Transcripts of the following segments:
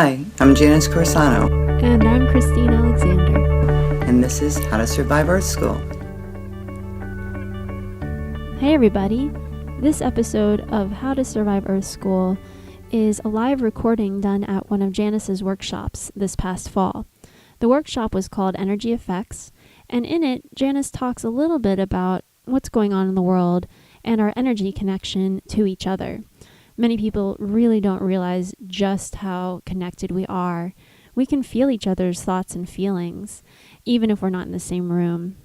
Hi, I'm Janice Corsano. And I'm Christine Alexander. And this is How to Survive Earth School. Hey everybody, this episode of How to Survive Earth School is a live recording done at one of Janice's workshops this past fall. The workshop was called Energy Effects, and in it, Janice talks a little bit about what's going on in the world and our energy connection to each other. Many people really don't realize just how connected we are. We can feel each other's thoughts and feelings, even if we're not in the same room.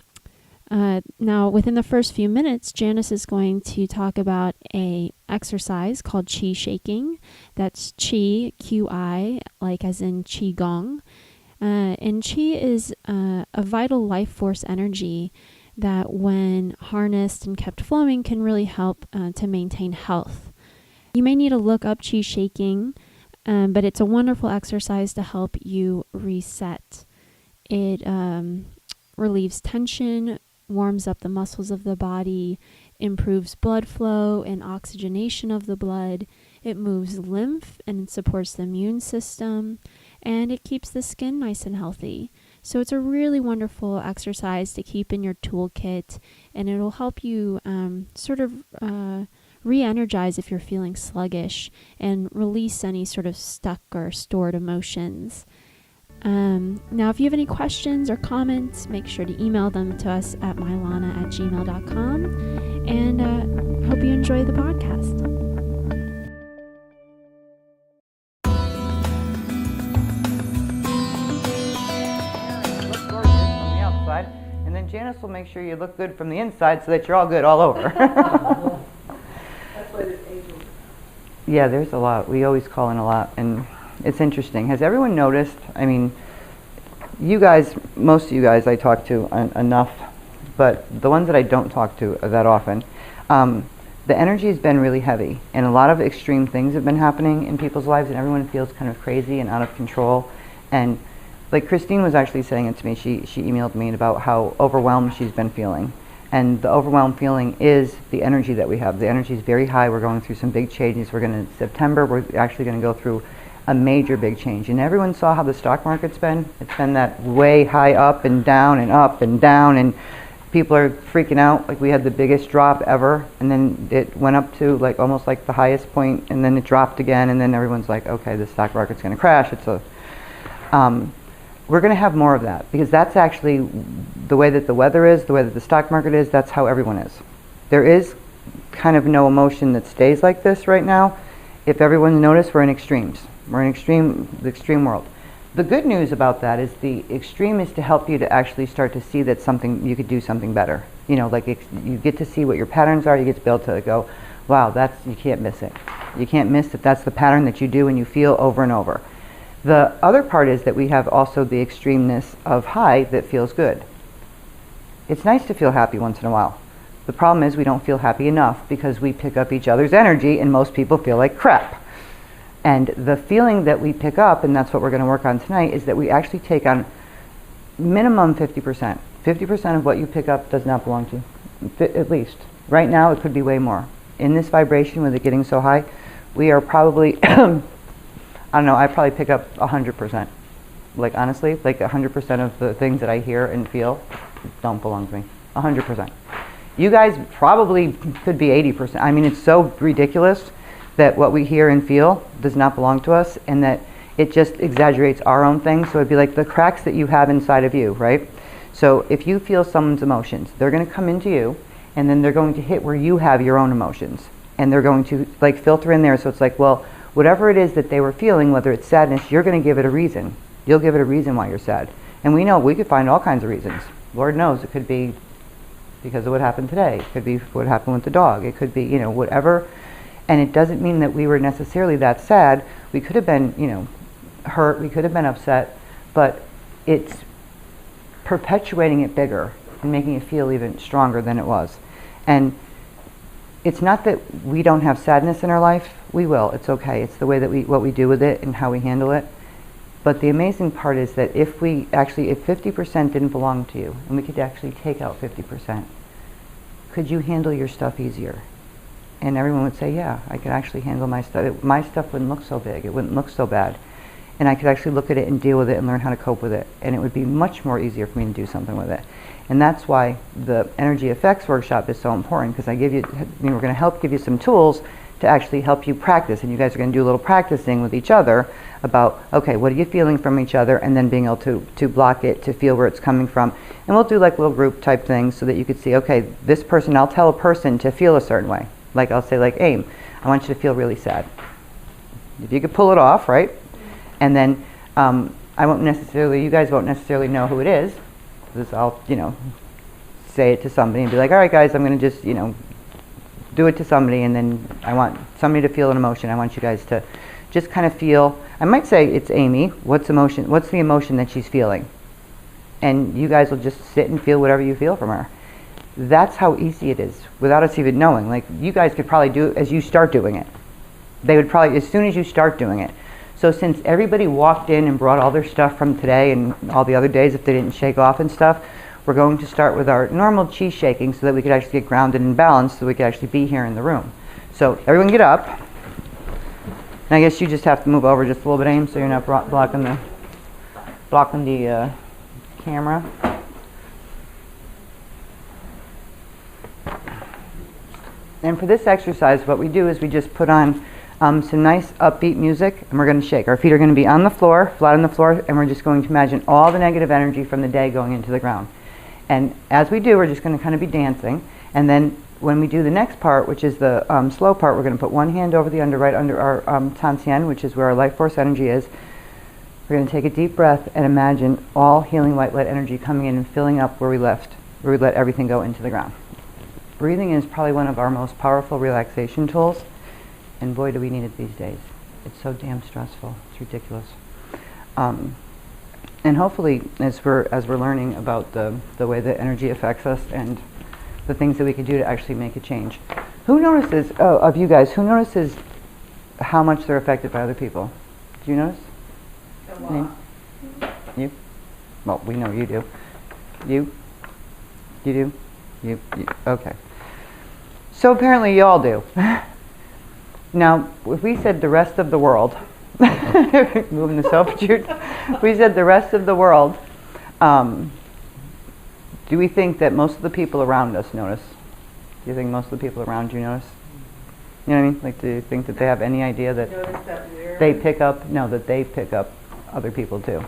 Now, within the first few minutes, Janice is going to talk about a exercise called Qi shaking. That's Qi, Q-I, like as in Qigong. And Qi is a vital life force energy that when harnessed and kept flowing can really help to maintain health. You may need to look up Qi shaking, but it's a wonderful exercise to help you reset. It relieves tension, warms up the muscles of the body, improves blood flow and oxygenation of the blood. It moves lymph and supports the immune system, and it keeps the skin nice and healthy. So it's a really wonderful exercise to keep in your toolkit, and it'll help you re-energize if you're feeling sluggish and release any sort of stuck or stored emotions. Now, if you have any questions or comments, make sure to email them to us at mylana@gmail.com, and hope you enjoy the podcast. Look gorgeous from the outside, and then Janice will make sure you look good from the inside so that you're all good all over. Yeah, there's a lot. We always call in a lot, and it's interesting. Has everyone noticed? I mean, you guys, most of you guys I talk to enough, but the ones that I don't talk to that often, the energy has been really heavy, and a lot of extreme things have been happening in people's lives, and everyone feels kind of crazy and out of control. And like Christine was actually saying it to me, she emailed me about how overwhelmed she's been feeling. And the overwhelmed feeling is the energy that we have. The energy is very high. We're going through some big changes. September, we're actually going to go through a major big change. And everyone saw how the stock market's been. It's been that way high up and down and up and down. And people are freaking out. Like we had the biggest drop ever. And then it went up to like almost like the highest point. And then it dropped again. And then everyone's like, okay, the stock market's going to crash. We're going to have more of that, because that's actually the way that the weather is, the way that the stock market is. That's how everyone is. There is kind of no emotion that stays like this right now. If everyone's noticed, we're in extremes. We're in the extreme world. The good news about that is the extreme is to help you to actually start to see that you could do something better. You know, like you get to see what your patterns are. You get to be able to go, wow, you can't miss it. You can't miss if that's the pattern that you do and you feel over and over. The other part is that we have also the extremeness of high that feels good. It's nice to feel happy once in a while. The problem is we don't feel happy enough because we pick up each other's energy, and most people feel like crap. And the feeling that we pick up, and that's what we're going to work on tonight, is that we actually take on minimum 50%. 50% of what you pick up does not belong to you, at least. Right now it could be way more. In this vibration with it getting so high, we are probably I don't know, I probably pick up 100%. Like honestly, like 100% of the things that I hear and feel don't belong to me. 100%. You guys probably could be 80%. I mean, it's so ridiculous that what we hear and feel does not belong to us, and that it just exaggerates our own things. So it'd be like the cracks that you have inside of you, right? So if you feel someone's emotions, they're going to come into you, and then they're going to hit where you have your own emotions. And they're going to like filter in there. So it's like, well, whatever it is that they were feeling, whether it's sadness, you're going to give it a reason. You'll give it a reason why you're sad. And we know we could find all kinds of reasons. Lord knows it could be because of what happened today. It could be what happened with the dog. It could be, whatever. And it doesn't mean that we were necessarily that sad. We could have been, hurt. We could have been upset. But it's perpetuating it bigger and making it feel even stronger than it was. And it's not that we don't have sadness in our life. We will. It's okay. It's the way that what we do with it and how we handle it. But the amazing part is that if 50% didn't belong to you, and we could actually take out 50%, could you handle your stuff easier? And everyone would say, yeah, I could actually handle my stuff. My stuff wouldn't look so big. It wouldn't look so bad. and I could actually look at it and deal with it and learn how to cope with it, and it would be much more easier for me to do something with it. And that's why the energy effects workshop is so important, because we're going to help give you some tools to actually help you practice, and you guys are going to do a little practicing with each other about, okay, what are you feeling from each other, and then being able to block it, to feel where it's coming from. And we'll do like little group type things so that you could see, okay, this person, I'll tell a person to feel a certain way. Like I'll say, like, Aim, I want you to feel really sad. If you could pull it off, right? And then you guys won't necessarily know who it is, because I'll, say it to somebody and be like, all right guys, I'm going to just, do it to somebody, and then I want somebody to feel an emotion. I want you guys to just kind of feel, I might say, it's Amy, what's the emotion that she's feeling? And you guys will just sit and feel whatever you feel from her. That's how easy it is, without us even knowing. Like, you guys could probably do it as you start doing it. They would probably, as soon as you start doing it. So since everybody walked in and brought all their stuff from today and all the other days if they didn't shake off and stuff, we're going to start with our normal chi shaking so that we could actually get grounded and balanced, so we could actually be here in the room. So everyone get up. And I guess you just have to move over just a little bit, Aim, so you're not blocking the camera. And for this exercise, what we do is we just put on some nice upbeat music, and we're going to shake. Our feet are going to be on the floor, flat on the floor, and we're just going to imagine all the negative energy from the day going into the ground. And as we do, we're just going to kind of be dancing. And then when we do the next part, which is the slow part, we're going to put one hand over the right under our Tantian, which is where our life force energy is. We're going to take a deep breath and imagine all healing white light energy coming in and filling up where we let everything go into the ground. Breathing is probably one of our most powerful relaxation tools, and boy do we need it these days. It's so damn stressful. It's ridiculous. And hopefully, as we're learning about the way that energy affects us and the things that we can do to actually make a change. Who notices, of you guys, who notices how much they're affected by other people? Do you notice? A lot. You? Well, we know you do. You? You do? You? Okay. So apparently you all do. Now, if we said the rest of the world, moving the sofa chute, we said the rest of the world, do we think that most of the people around us notice? Do you think most of the people around you notice? You know what I mean? Like, do you think that they have any idea that they pick up other people too?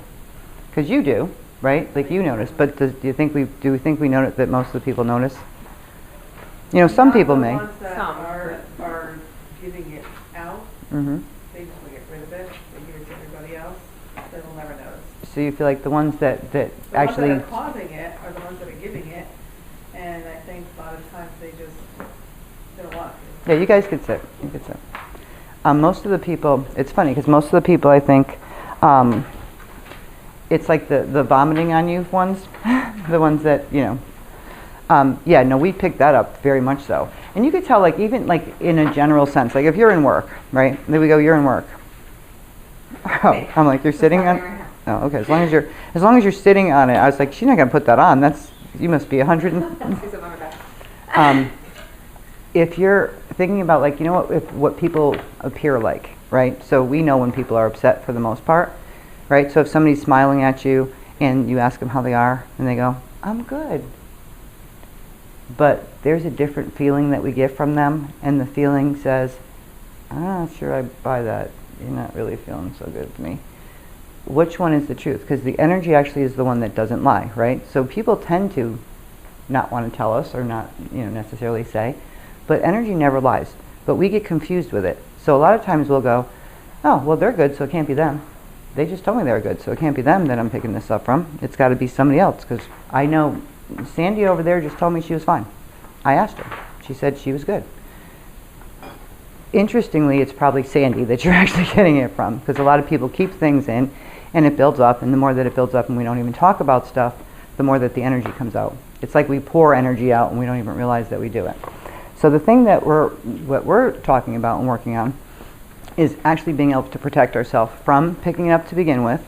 Because you do, right? Like, you notice. But do we think we notice that most of the people notice? You know, some people may. Some are giving it out. Mm-hmm. They just want to get rid of it. They give it to everybody else. They will never notice. So you feel like the ones that actually... The ones that are causing it are the ones that are giving it. And I think a lot of times they don't want to. Yeah, you guys could sit. You could sit. Most of the people... It's funny, because most of the people, I think... it's like the vomiting on you ones. The ones that, yeah, no, we picked that up very much so. And you could tell, like, even like in a general sense, like if you're in work, right? There we go, you're in work. Oh, I'm like, you're sitting on. Oh, okay. As long as you're sitting on it, I was like, she's not gonna put that on. You must be 100. If you're thinking about, like, what people appear like, right? So we know when people are upset for the most part, right? So if somebody's smiling at you and you ask them how they are, and they go, "I'm good." But there's a different feeling that we get from them, and the feeling says, "I'm not sure I buy that. You're not really feeling so good to me." Which one is the truth? Because the energy actually is the one that doesn't lie, right? So people tend to not want to tell us or not, necessarily say, but energy never lies. But we get confused with it. So a lot of times we'll go, "Oh, well, they're good, so it can't be them. They just told me they were good, so it can't be them that I'm picking this up from. It's got to be somebody else, because I know Sandy over there just told me she was fine. I asked her. She said she was good." Interestingly, it's probably Sandy that you're actually getting it from, because a lot of people keep things in, and it builds up, and the more that it builds up and we don't even talk about stuff, the more that the energy comes out. It's like we pour energy out and we don't even realize that we do it. So the thing that we're talking about and working on is actually being able to protect ourselves from picking it up to begin with,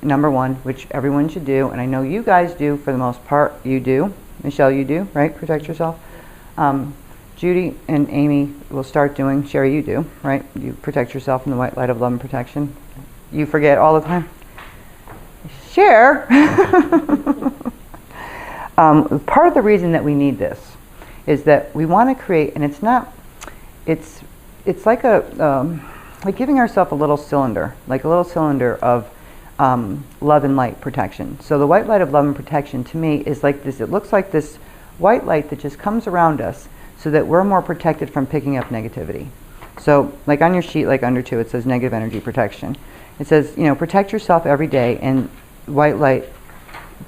number one, which everyone should do, and I know you guys do for the most part. You do. Michelle, you do, right? Protect yourself. Judy and Amy will start doing. Sherry, you do, right? You protect yourself in the white light of love and protection. you forget all the time. Share. Part of the reason that we need this is that we want to create, and it's like like giving ourselves a little cylinder of love and light protection. So the white light of love and protection to me is like this. It looks like this white light that just comes around us so that we're more protected from picking up negativity. So like on your sheet, like under 2, it says negative energy protection. It says, protect yourself every day in white light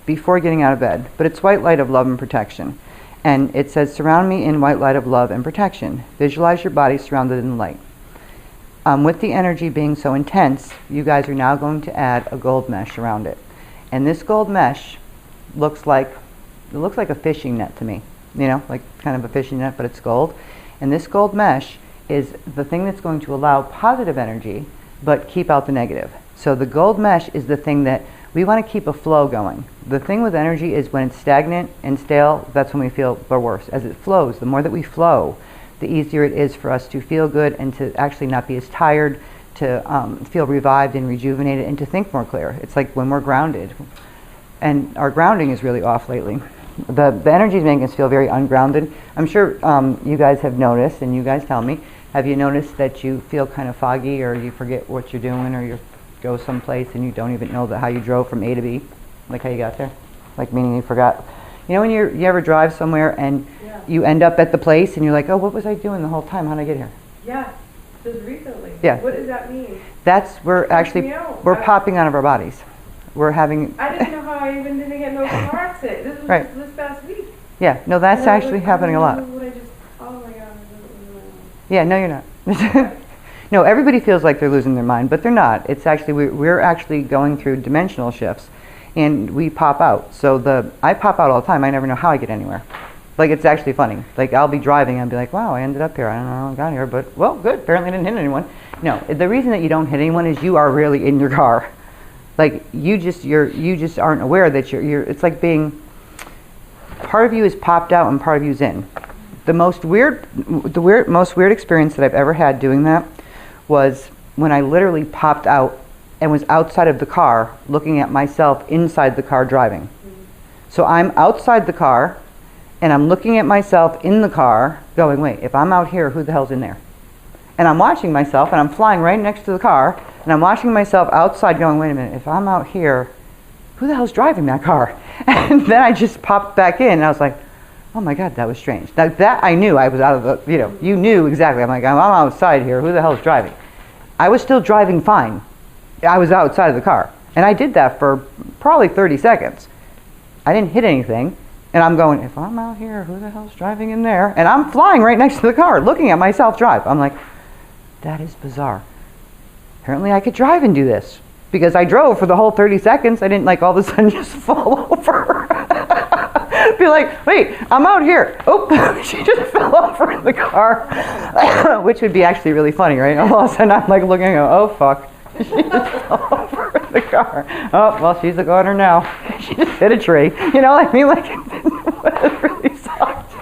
before getting out of bed. But it's white light of love and protection. And it says, surround me in white light of love and protection. Visualize your body surrounded in light. With the energy being so intense, you guys are now going to add a gold mesh around it. And this gold mesh looks like a fishing net to me. Like kind of a fishing net, but it's gold. And this gold mesh is the thing that's going to allow positive energy, but keep out the negative. So the gold mesh is the thing that we want to keep a flow going. The thing with energy is when it's stagnant and stale, that's when we feel the worst. As it flows, the more that we flow, the easier it is for us to feel good and to actually not be as tired, to feel revived and rejuvenated, and to think more clear. It's like when we're grounded. And our grounding is really off lately. The energy is making us feel very ungrounded. I'm sure you guys have noticed, and you guys tell me, have you noticed that you feel kind of foggy, or you forget what you're doing, or you go someplace and you don't even know how you drove from A to B, like how you got there? Like meaning you forgot. When you ever drive somewhere and you end up at the place and you're like, oh, what was I doing the whole time? How did I get here? Yeah, just recently. Yeah. What does that mean? We're popping out of our bodies. We're having... I didn't know how I even didn't get no car accident. This was right. This past week. Yeah, no, that's actually happening a lot. Oh my God. Yeah, no, you're not. No, everybody feels like they're losing their mind, but they're not. It's actually, we're actually going through dimensional shifts, and we pop out. So I pop out all the time. I never know how I get anywhere. Like, it's actually funny. Like, I'll be driving and I'll be like, wow, I ended up here. I don't know how I got here, but, well, good. Apparently I didn't hit anyone. No, the reason that you don't hit anyone is you are really in your car. Like, you just aren't aware that it's like being, part of you is popped out and part of you is in. The most weird experience that I've ever had doing that was when I literally popped out and was outside of the car looking at myself inside the car driving. Mm-hmm. So I'm outside the car and I'm looking at myself in the car going, wait, if I'm out here, who the hell's in there? And I'm watching myself and I'm flying right next to the car and I'm watching myself outside going, wait a minute, if I'm out here, who the hell's driving that car? And then I just popped back in and I was like, oh my God, that was strange. Now that I knew I was out of the, you knew exactly. I'm like, I'm outside here. Who the hell is driving? I was still driving fine. I was outside of the car. And I did that for probably 30 seconds. I didn't hit anything. And I'm going, if I'm out here, who the hell's driving in there? And I'm flying right next to the car, looking at myself drive. I'm like, that is bizarre. Apparently I could drive and do this. Because I drove for the whole 30 seconds. I didn't like all of a sudden just fall over. Be like, wait, I'm out here. Oh, she just fell over in the car. Which would be actually really funny, right? All of a sudden I'm like looking and go, oh fuck. She just fell over in the car. Oh, well, she's a goner now. She just hit a tree. You know what I mean? Like, it really sucked.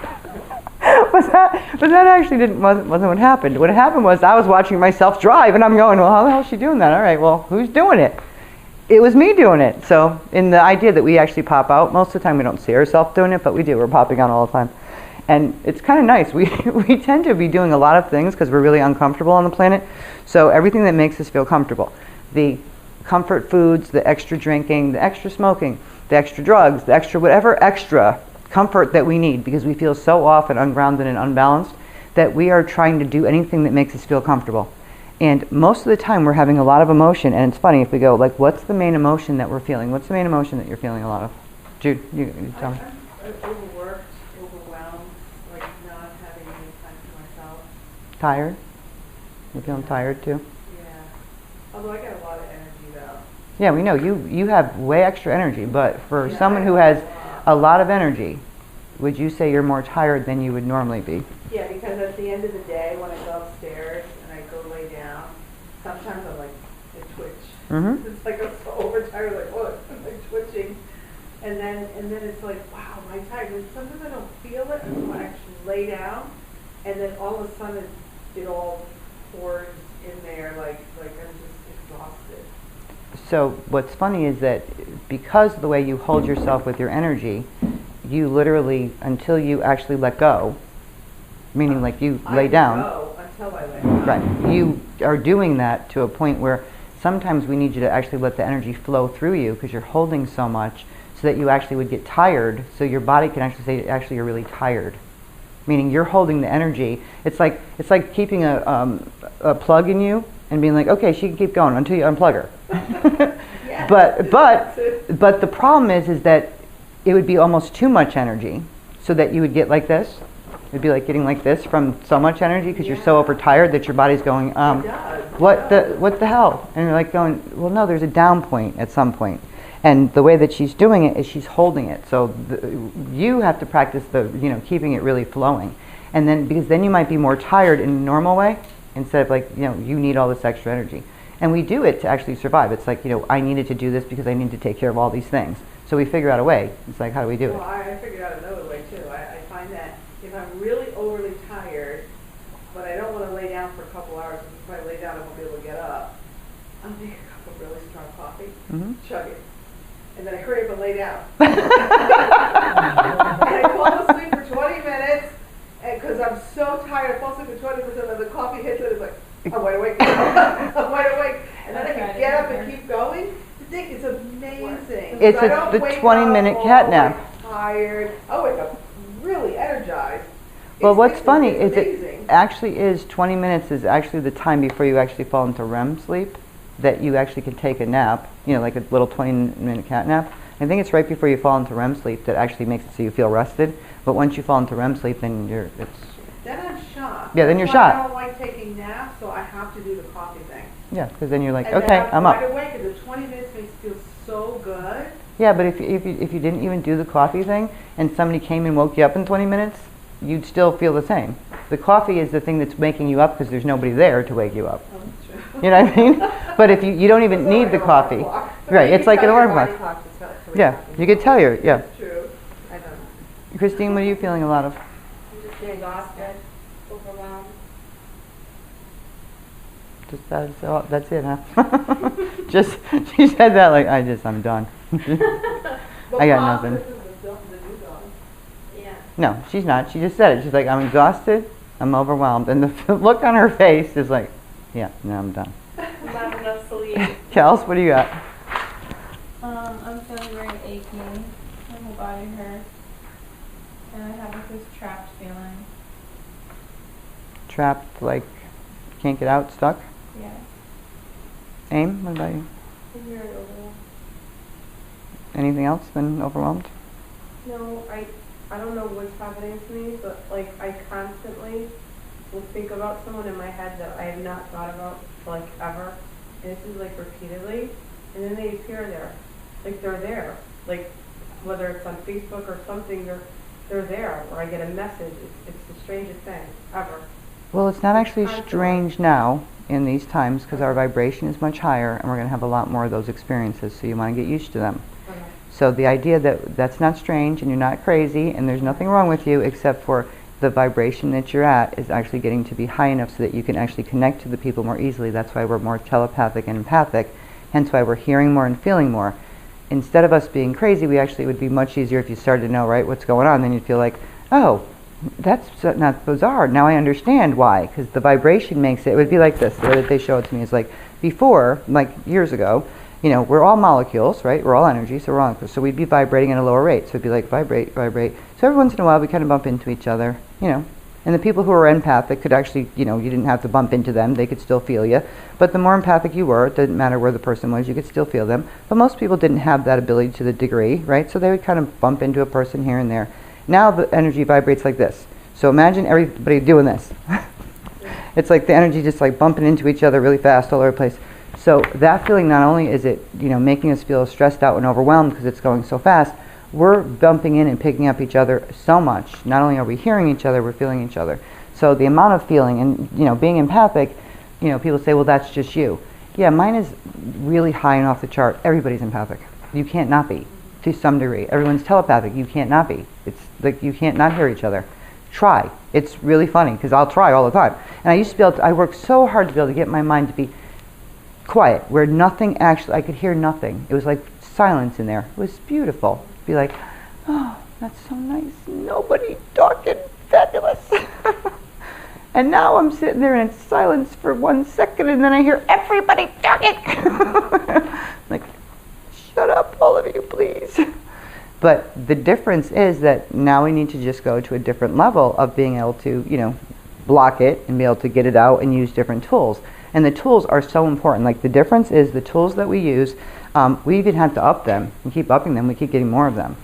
But that actually wasn't what happened. What happened was I was watching myself drive and I'm going, well, how the hell is she doing that? All right, well, who's doing it? It was me doing it. So in the idea that we actually pop out, most of the time we don't see ourselves doing it, but we do. We're popping out all the time. And it's kind of nice. We tend to be doing a lot of things because we're really uncomfortable on the planet. So everything that makes us feel comfortable. The comfort foods, the extra drinking, the extra smoking, the extra drugs, the extra whatever extra comfort that we need because we feel so off and ungrounded and unbalanced that we are trying to do anything that makes us feel comfortable. And most of the time we're having a lot of emotion, and it's funny if we go, like, what's the main emotion that we're feeling? What's the main emotion that you're feeling a lot of? Jude, you tell me. I'm overworked, overwhelmed, like not having any time for myself. Tired? You feeling tired too? Yeah. Although I get a lot of energy though. Yeah, we know. You have way extra energy, but for someone who has a lot of energy, would you say you're more tired than you would normally be? Yeah, because at the end of the day, when I go upstairs and I go lay down, sometimes I'm like, I twitch. Mm-hmm. It's like I'm so overtired, like what? I'm like twitching. And then it's like, wow, am I tired? And sometimes I don't feel it until I actually lay down, and then all of a sudden it all pours in there, like I'm just exhausted. So what's funny is that because of the way you hold yourself with your energy, you literally, until you actually let go, meaning like you lay down. Until I lay down. Right. You are doing that to a point where sometimes we need you to actually let the energy flow through you because you're holding so much so that you actually would get tired, so your body can actually say, actually, you're really tired. Meaning you're holding the energy. It's like keeping a plug in you and being like, okay, she can keep going until you unplug her. Yes. But the problem is that it would be almost too much energy, so that you would get like this. It'd be like getting like this from so much energy because you're so overtired that your body's going, what the hell? And you're like going, well, no, there's a down point at some point. And the way that she's doing it is she's holding it. So you have to practice keeping it really flowing. And then, because then you might be more tired in a normal way instead of like, you need all this extra energy. And we do it to actually survive. It's like, I needed to do this because I need to take care of all these things. So we figure out a way. It's like, how do we do it? Well, I figured out another way too. I find that if I'm really overly tired, but I don't want to lay down for a couple hours, because if I lay down I won't be able to get up, I'll make a cup of really strong coffee, chug it, and then I hurry up and lay down. And I fall asleep for 20 minutes, because I'm so tired, I fall asleep for 20 minutes, and the coffee hits it, it's like, I'm wide awake, I'm wide awake, and then I can get up and keep going. It's amazing. It's the 20-minute cat nap. Tired. I wake up really energized. Well, what's funny is it actually is 20 minutes is actually the time before you actually fall into REM sleep that you actually can take a nap, like a little 20-minute cat nap. I think it's right before you fall into REM sleep that actually makes it so you feel rested. But once you fall into REM sleep, then Then I'm shocked. Yeah, then you're shot. I don't like taking naps, so I have to do the coffee thing. Yeah, because then you're like, and okay, I'm up. Right away, because the 20 minutes makes me feel so good. Yeah, but if you didn't even do the coffee thing and somebody came and woke you up in 20 minutes, you'd still feel the same. The coffee is the thing that's making you up because there's nobody there to wake you up. Oh, that's true. You know what I mean? But if you don't even need the coffee. Right, it's like an alarm clock. Yeah, you could tell your, yeah. True. I don't know. Christine, what are you feeling a lot of? I'm just exhausted, overwhelmed. Just that's it, huh? Just, she said that like, I'm done. I got nothing. Yeah. No, she's not. She just said it. She's like, I'm exhausted, I'm overwhelmed. And the look on her face is like, yeah, no, I'm done. Not enough sleep. Kels, what do you got? I'm feeling very achy. My whole body hurts. And I have like this trapped feeling. Trapped, like, can't get out, stuck? Yeah. Aim, what about you? I'm very overwhelmed. Anything else than overwhelmed? No, I don't know what's happening to me, but like I constantly will think about someone in my head that I have not thought about like ever, and this is like repeatedly, and then they appear there, like they're there, like whether it's on Facebook or something, they're there, or I get a message. It's the strangest thing ever. Well, it's not actually strange now in these times because our vibration is much higher and we're going to have a lot more of those experiences, so you want to get used to them. Okay. So the idea that that's not strange and you're not crazy and there's nothing wrong with you except for the vibration that you're at is actually getting to be high enough so that you can actually connect to the people more easily. That's why we're more telepathic and empathic, hence why we're hearing more and feeling more. Instead of us being crazy, we actually would be much easier if you started to know, right, what's going on. Then you'd feel like, oh, that's not bizarre. Now I understand why, because the vibration makes it. It would be like this. The way that they show it to me is like before, like years ago, we're all molecules, right? We're all energy, so we're all, so we'd be vibrating at a lower rate. So it'd be like vibrate, vibrate. So every once in a while we kind of bump into each other, And the people who are empathic could actually, you didn't have to bump into them. They could still feel you. But the more empathic you were, it didn't matter where the person was, you could still feel them. But most people didn't have that ability to the degree, right? So they would kind of bump into a person here and there. Now the energy vibrates like this. So imagine everybody doing this. It's like the energy just like bumping into each other really fast all over the place. So that feeling, not only is it, making us feel stressed out and overwhelmed because it's going so fast, we're bumping in and picking up each other so much. Not only are we hearing each other, we're feeling each other. So the amount of feeling and, being empathic, people say, well, that's just you. Yeah, mine is really high and off the chart. Everybody's empathic. You can't not be, to some degree. Everyone's telepathic. You can't not be. It's like you can't not hear each other. Try. It's really funny because I'll try all the time. And I used to be able to, I worked so hard to be able to get my mind to be quiet, where nothing actually, I could hear nothing. It was like silence in there. It was beautiful. Be like, oh, that's so nice. Nobody talking. Fabulous. And now I'm sitting there and it's silence for 1 second, and then I hear everybody talking. Like, shut up, all of you, please. But the difference is that now we need to just go to a different level of being able to, block it and be able to get it out and use different tools. And the tools are so important. Like, the difference is the tools that we use, we even have to up them. We keep upping them. We keep getting more of them.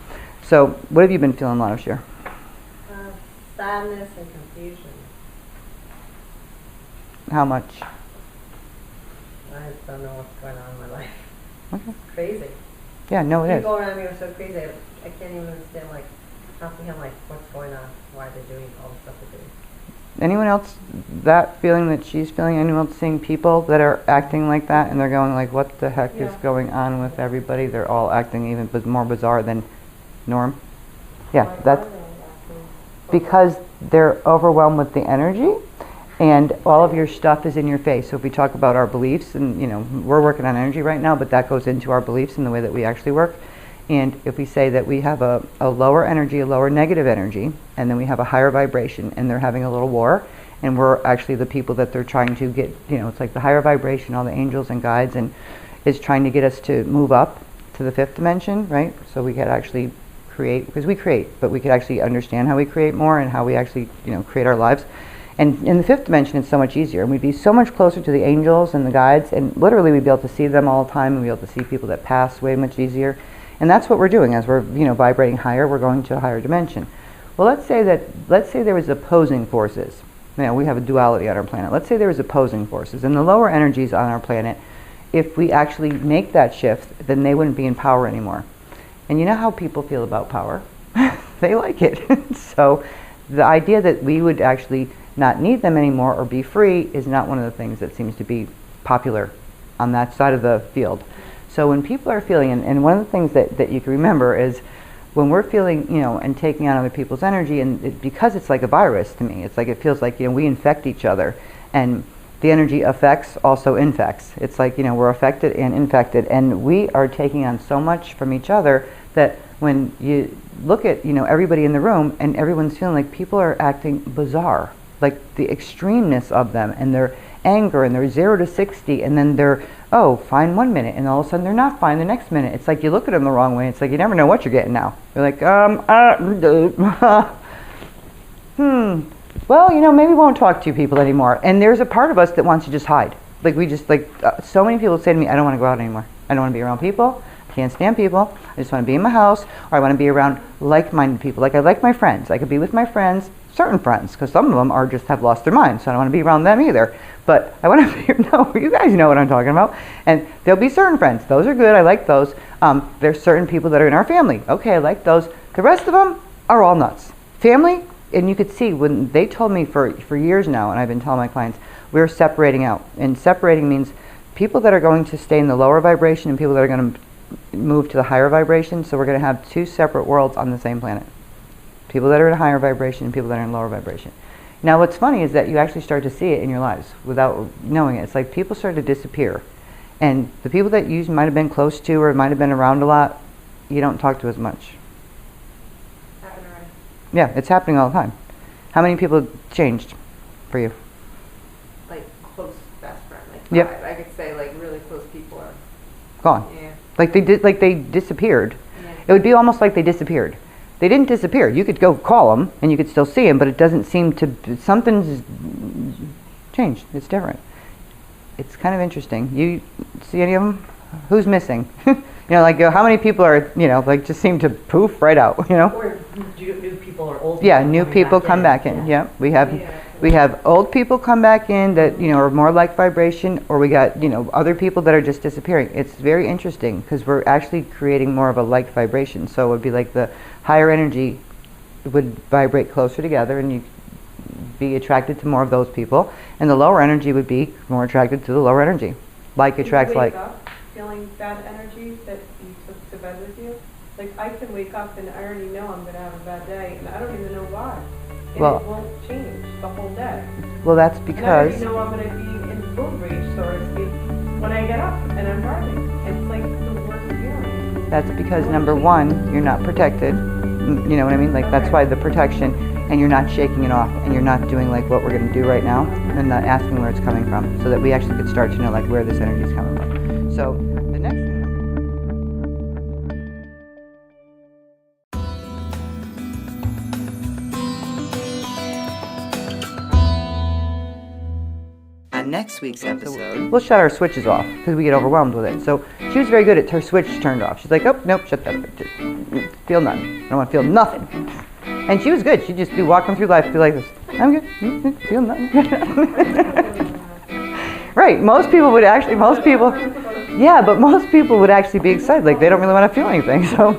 So what have you been feeling last year? Sadness and confusion. How much? I just don't know what's going on in my life. Okay. Crazy. Yeah, no, it is. People around me are so crazy. I can't even understand, comprehend, what's going on, why they're doing all the stuff they're doing. Anyone else that feeling that she's feeling? Anyone else seeing people that are acting like that and they're going like, what the heck is going on with everybody? They're all acting even more bizarre than norm. Yeah, that's because they're overwhelmed with the energy, and all of your stuff is in your face. So if we talk about our beliefs, and we're working on energy right now, but that goes into our beliefs and the way that we actually work. And if we say that we have a lower energy, a lower negative energy, and then we have a higher vibration, and they're having a little war, and we're actually the people that they're trying to get, it's like the higher vibration, all the angels and guides, and is trying to get us to move up to the 5th dimension, right? So we could actually create, because we create, but we could actually understand how we create more and how we actually, create our lives. And in the 5th dimension, it's so much easier, and we'd be so much closer to the angels and the guides, and literally we'd be able to see them all the time, and we'd be able to see people that pass way much easier. And that's what we're doing as we're, vibrating higher. We're going to a higher dimension. Well, let's say there was opposing forces. We have a duality on our planet. Let's say there was opposing forces, and the lower energies on our planet, if we actually make that shift, then they wouldn't be in power anymore. And you know how people feel about power? They like it. So the idea that we would actually not need them anymore or be free is not one of the things that seems to be popular on that side of the field. So when people are feeling, and one of the things that you can remember is when we're feeling, and taking on other people's energy, and because it's like a virus to me, it's like, it feels like, we infect each other, and the energy affects also infects. It's like, we're affected and infected, and we are taking on so much from each other that when you look at, everybody in the room, and everyone's feeling like people are acting bizarre, like the extremeness of them, and their anger, and they're 0 to 60, and then they're, fine 1 minute, and all of a sudden they're not fine the next minute. It's like you look at them the wrong way. It's like you never know what you're getting now. You're like, well, maybe we won't talk to you people anymore. And there's a part of us that wants to just hide. Like we just, so many people say to me, I don't want to go out anymore. I don't want to be around people. I can't stand people. I just want to be in my house, or I want to be around like-minded people. Like I like my friends. I could be with my friends, certain friends, because some of them are just have lost their minds, so I don't want to be around them either. But I want to be, no, you guys know what I'm talking about. And there'll be certain friends. Those are good. I like those. There's certain people that are in our family. Okay, I like those. The rest of them are all nuts. Family, and you could see when they told me for years now, and I've been telling my clients, we're separating out. And separating means people that are going to stay in the lower vibration and people that are going to move to the higher vibration. So we're going to have 2 separate worlds on the same planet. People that are in a higher vibration and people that are in lower vibration. Now what's funny is that you actually start to see it in your lives without knowing it. It's like people start to disappear. And the people that you might have been close to or might have been around a lot, you don't talk to as much. Happened already. Yeah, it's happening all the time. How many people changed for you? Like close best friend. Like Yep. I could say like really close people are. Gone. Yeah. Like they disappeared. Yeah. It would be almost like they disappeared. They didn't disappear. You could go call them and you could still see them, but it doesn't seem to, something's changed. It's different. It's kind of interesting. You see any of them? Who's missing? How many people are, just seem to poof right out, Or new people or old people. Yeah, new people come back in. Yeah, we have old people come back in that, are more like vibration, or we got, other people that are just disappearing. It's very interesting because we're actually creating more of a like vibration. So it would be like the higher energy would vibrate closer together and you be attracted to more of those people, and the lower energy would be more attracted to the lower energy. Like attracts like. You wake up feeling bad energy that you took to bed with you. Like I can wake up and I already know I'm going to have a bad day, and I don't even know why. And Well- it won't change the whole day. Well, that's And I because. already know I'm going to be in food rage, so to speak. when I get up and I'm driving. It's like the worst feeling. That's because number one, you're not protected. You know what I mean? Like that's why the protection, and you're not shaking it off, and you're not doing like what we're going to do right now, and not asking where it's coming from, so that we actually could start to know like where this energy is coming from. So the next thing. On next week's episode, we'll shut our switches off because we get overwhelmed with it. So she was very good at her switch turned off. She's like, oh, nope, shut that. Feel nothing. I don't want to feel nothing. And she was good. She'd just be walking through life, be like this. I'm good. Feel nothing. Right. Most people would actually, but most people would actually be excited. Like they don't really want to feel anything. So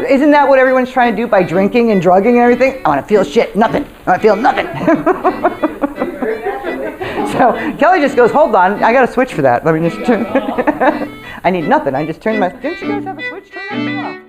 isn't that what everyone's trying to do by drinking and drugging and everything? I want to feel shit. Nothing. I want to feel nothing. So Kelly just goes, hold on, I got a switch for that. Let me just turn. I need nothing. I just turned my. Didn't you guys have a switch? Turn that thing off.